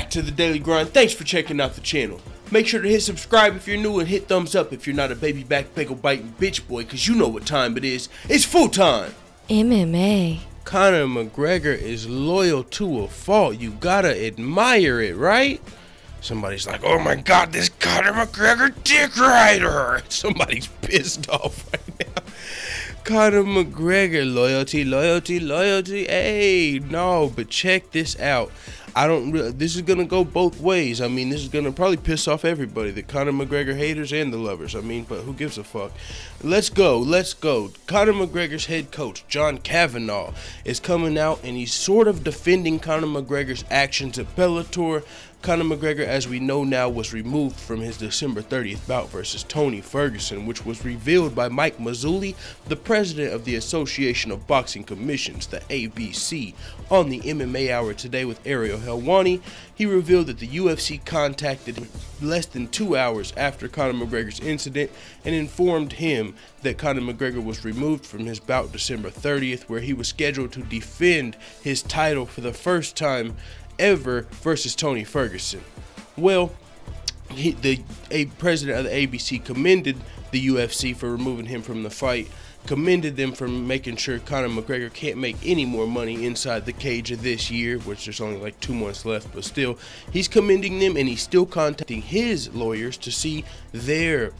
back to the Daily Grind. Thanks for checking out the channel. Make sure to hit subscribe if you're new and hit thumbs up if you're not a baby back bagel biting bitch boy, cause you know what time it is. It's full time. MMA. Conor McGregor is loyal to a fault. You gotta admire it, right? Somebody's like, oh my god, this Conor McGregor dick rider. Somebody's pissed off right now. Conor McGregor, loyalty, loyalty, loyalty. Hey, no, but check this out. This is gonna go both ways. I mean, this is gonna probably piss off everybody, the Conor McGregor haters and the lovers. I mean, but who gives a fuck? Let's go. Conor McGregor's head coach, John Kavanagh, is coming out and he's sort of defending Conor McGregor's actions at Bellator. Conor McGregor, as we know now, was removed from his December 30th bout versus Tony Ferguson, which was revealed by Mike Mazzulli, the president of the Association of Boxing Commissions, the ABC, on the MMA Hour today with Ariel Helwani. He revealed that the UFC contacted him less than 2 hours after Conor McGregor's incident and informed him that Conor McGregor was removed from his bout December 30th, where he was scheduled to defend his title for the first time ever versus Tony Ferguson. Well, the president of the ABC commended the UFC for removing him from the fight, commended them for making sure Conor McGregor can't make any more money inside the cage of this year, which there's only like 2 months left, but still, he's commending them and he's still contacting his lawyers to see their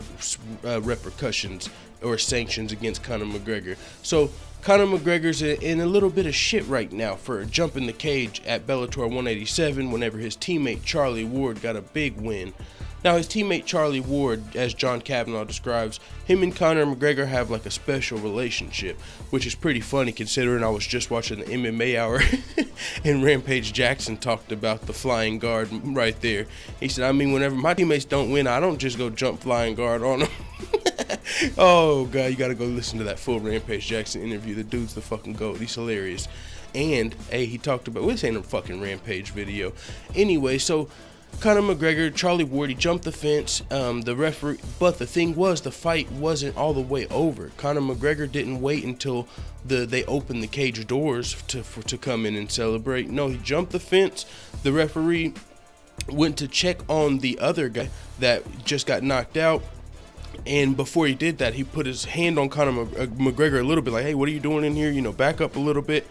repercussions or sanctions against Conor McGregor. So Conor McGregor's in a little bit of shit right now for jumping the cage at Bellator 187 whenever his teammate Charlie Ward got a big win. Now, his teammate Charlie Ward, as John Kavanagh describes, him and Conor McGregor have like a special relationship, which is pretty funny considering I was just watching the MMA Hour and Rampage Jackson talked about the flying guard right there. He said, I mean, whenever my teammates don't win, I don't just go jump flying guard on them. Oh god, you gotta go listen to that full Rampage Jackson interview. The dude's the fucking GOAT. He's hilarious. And hey, he talked about, well, this ain't a fucking Rampage video. Anyway, so Conor McGregor, Charlie Ward, he jumped the fence, the referee, but the thing was, the fight wasn't all the way over. Conor McGregor didn't wait until they opened the cage doors to come in and celebrate. No, he jumped the fence. The referee went to check on the other guy that just got knocked out. And before he did that, he put his hand on Conor McGregor a little bit, like, hey, what are you doing in here? You know, back up a little bit.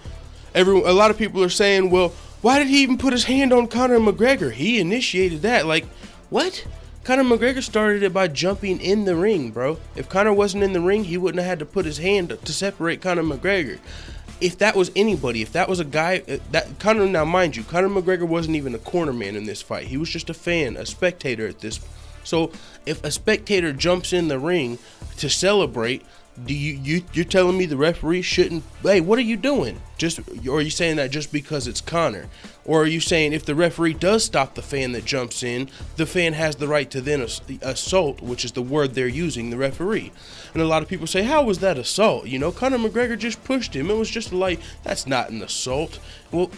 A lot of people are saying, well, why did he even put his hand on Conor McGregor? He initiated that. Like, what? Conor McGregor started it by jumping in the ring, bro. If Conor wasn't in the ring, he wouldn't have had to put his hand to separate Conor McGregor. If that was anybody, if that was a guy, Conor, now mind you, Conor McGregor wasn't even a corner man in this fight. He was just a fan, a spectator at this point. So if a spectator jumps in the ring to celebrate, you're telling me the referee shouldn't? Hey, what are you doing? Or are you saying that just because it's Conor? Or are you saying if the referee does stop the fan that jumps in, the fan has the right to then assault, which is the word they're using, the referee? And a lot of people say, how was that assault? You know, Conor McGregor just pushed him. It was just like, that's not an assault. Well,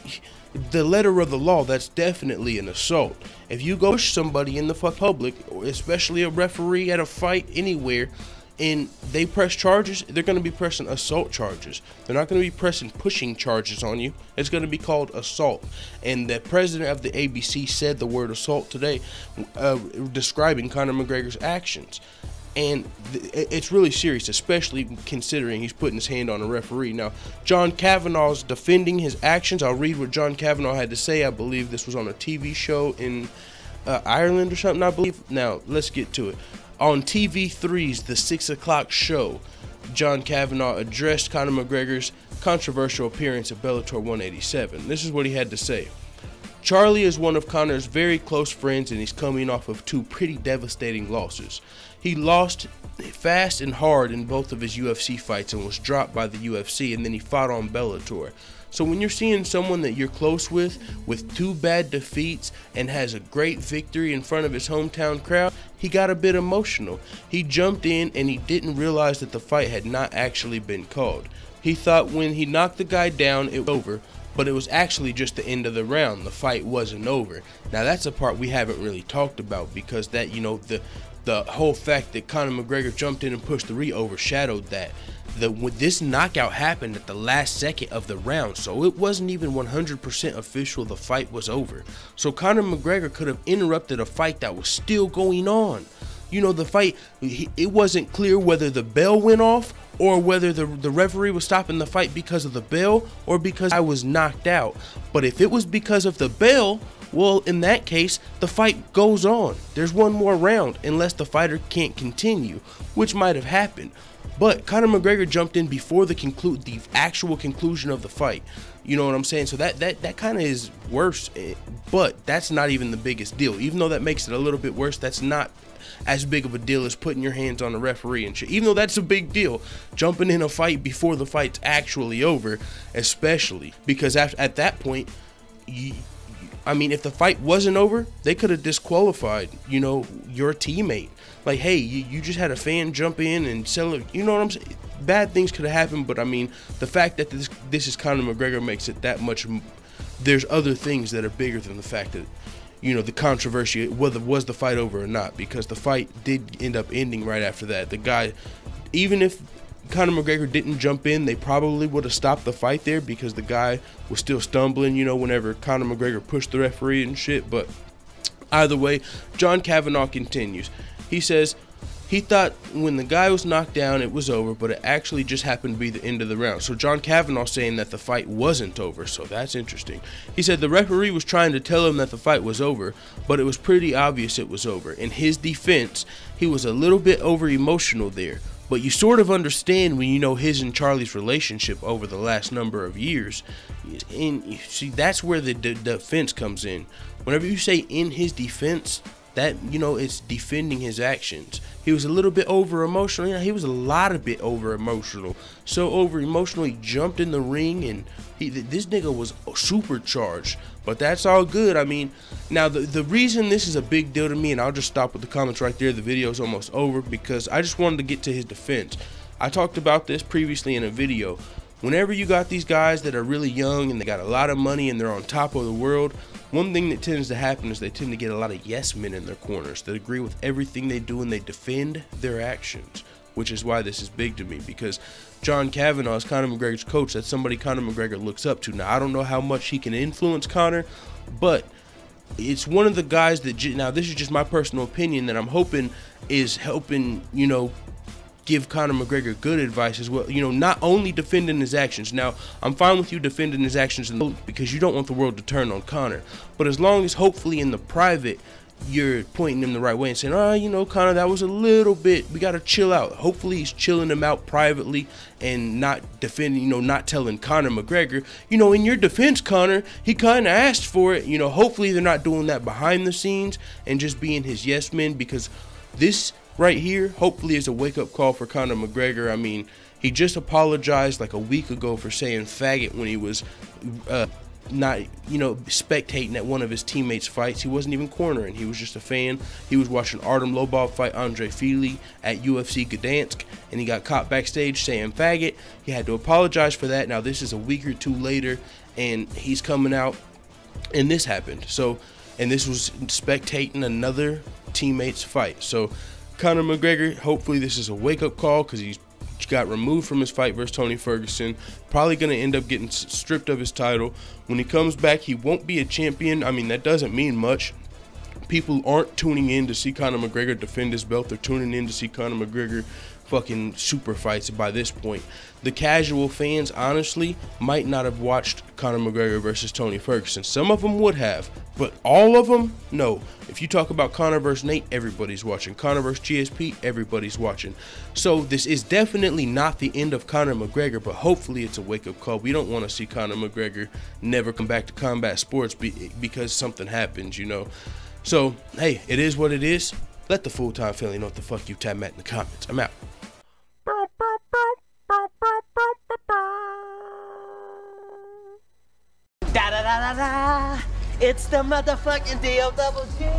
the letter of the law, that's definitely an assault. If you go push somebody in the public, especially a referee at a fight anywhere, and they press charges, they're going to be pressing assault charges. They're not going to be pressing pushing charges on you. It's going to be called assault. And the president of the ABC said the word assault today, describing Conor McGregor's actions. And it's really serious, especially considering he's putting his hand on a referee. Now, John Kavanagh's defending his actions. I'll read what John Kavanagh had to say. I believe this was on a TV show in Ireland or something, I believe. Now, let's get to it. On TV3's The 6 O'Clock Show, John Kavanagh addressed Conor McGregor's controversial appearance at Bellator 187. This is what he had to say. Charlie is one of Conor's very close friends, and he's coming off of 2 pretty devastating losses. He lost fast and hard in both of his UFC fights and was dropped by the UFC, and then he fought on Bellator. So when you're seeing someone that you're close with 2 bad defeats and has a great victory in front of his hometown crowd, he got a bit emotional. He jumped in and he didn't realize that the fight had not actually been called. He thought when he knocked the guy down it was over, but it was actually just the end of the round. The fight wasn't over. Now that's a part we haven't really talked about, because that, you know, the whole fact that Conor McGregor jumped in and pushed the overshadowed that. this knockout happened at the last second of the round, so it wasn't even 100% official the fight was over. So Conor McGregor could have interrupted a fight that was still going on. You know, the fight, it wasn't clear whether the bell went off or whether the referee was stopping the fight because of the bell or because I was knocked out. But if it was because of the bell, well, in that case, the fight goes on. There's one more round unless the fighter can't continue, which might have happened. But Conor McGregor jumped in before the actual conclusion of the fight. You know what I'm saying? So that kind of is worse, but that's not even the biggest deal. Even though that makes it a little bit worse, that's not as big of a deal as putting your hands on the referee and shit. Even though that's a big deal, jumping in a fight before the fight's actually over, especially because at that point, I mean, if the fight wasn't over, they could have disqualified, you know, your teammate. Like, hey, you just had a fan jump in and sell it. You know what I'm saying? Bad things could have happened, but I mean, the fact that this is Conor McGregor makes it that much. There's other things that are bigger than the fact that, you know, the controversy, whether was the fight over or not, because the fight did end up ending right after that. The guy, even if Conor McGregor didn't jump in, they probably would have stopped the fight there because the guy was still stumbling, you know, whenever Conor McGregor pushed the referee and shit. But either way, John Kavanagh continues. He says he thought when the guy was knocked down it was over, but it actually just happened to be the end of the round. So John Kavanagh saying that the fight wasn't over, so that's interesting. He said the referee was trying to tell him that the fight was over, but it was pretty obvious it was over. In his defense, he was a little bit over emotional there. But you sort of understand when you know his and Charlie's relationship over the last number of years. And you see, that's where the defense comes in. Whenever you say in his defense, that, you know, it's defending his actions. He was a little bit over emotional. You know, he was a lot of bit over emotional. So over emotional, he jumped in the ring and this nigga was supercharged. But that's all good. I mean, now the reason this is a big deal to me, and I'll just stop with the comments right there. The video's almost over because I just wanted to get to his defense. I talked about this previously in a video. Whenever you got these guys that are really young and they got a lot of money and they're on top of the world, one thing that tends to happen is they tend to get a lot of yes men in their corners that agree with everything they do and they defend their actions, which is why this is big to me, because John Kavanagh is Conor McGregor's coach. That's somebody Conor McGregor looks up to. Now, I don't know how much he can influence Conor, but it's one of the guys that, now this is just my personal opinion, that I'm hoping is helping, you know, give Conor McGregor good advice as well. You know, not only defending his actions. Now, I'm fine with you defending his actions because you don't want the world to turn on Conor. But as long as hopefully in the private, you're pointing him the right way and saying, oh, you know, Conor, that was a little bit, we got to chill out. Hopefully he's chilling him out privately and not defending, you know, not telling Conor McGregor, you know, in your defense, Conor, he kind of asked for it. You know, hopefully they're not doing that behind the scenes and just being his yes men, because this right here hopefully is a wake-up call for Conor McGregor. I mean, he just apologized like a week ago for saying faggot when he was not, you know, spectating at one of his teammates' fights. He wasn't even cornering. He was just a fan. He was watching Artem Lobov fight Andre Fili at UFC Gdansk, and he got caught backstage saying faggot. He had to apologize for that. Now, this is a week or two later, and he's coming out, and this happened. So, and this was spectating another teammate's fight. So, Conor McGregor, hopefully this is a wake-up call, because he's got removed from his fight versus Tony Ferguson. Probably going to end up getting stripped of his title. When he comes back, he won't be a champion. I mean, that doesn't mean much. People aren't tuning in to see Conor McGregor defend his belt. They're tuning in to see Conor McGregor fucking super fights by this point. The casual fans, honestly, might not have watched Conor McGregor versus Tony Ferguson. Some of them would have, but all of them, no. If you talk about Conor versus Nate, everybody's watching. Conor versus GSP, everybody's watching. So this is definitely not the end of Conor McGregor, but hopefully it's a wake-up call. We don't want to see Conor McGregor never come back to combat sports because something happens, you know. So, hey, it is what it is. Let the full-time family know what the fuck you time at in the comments. I'm out. Da da da da da. It's the motherfucking DOWG.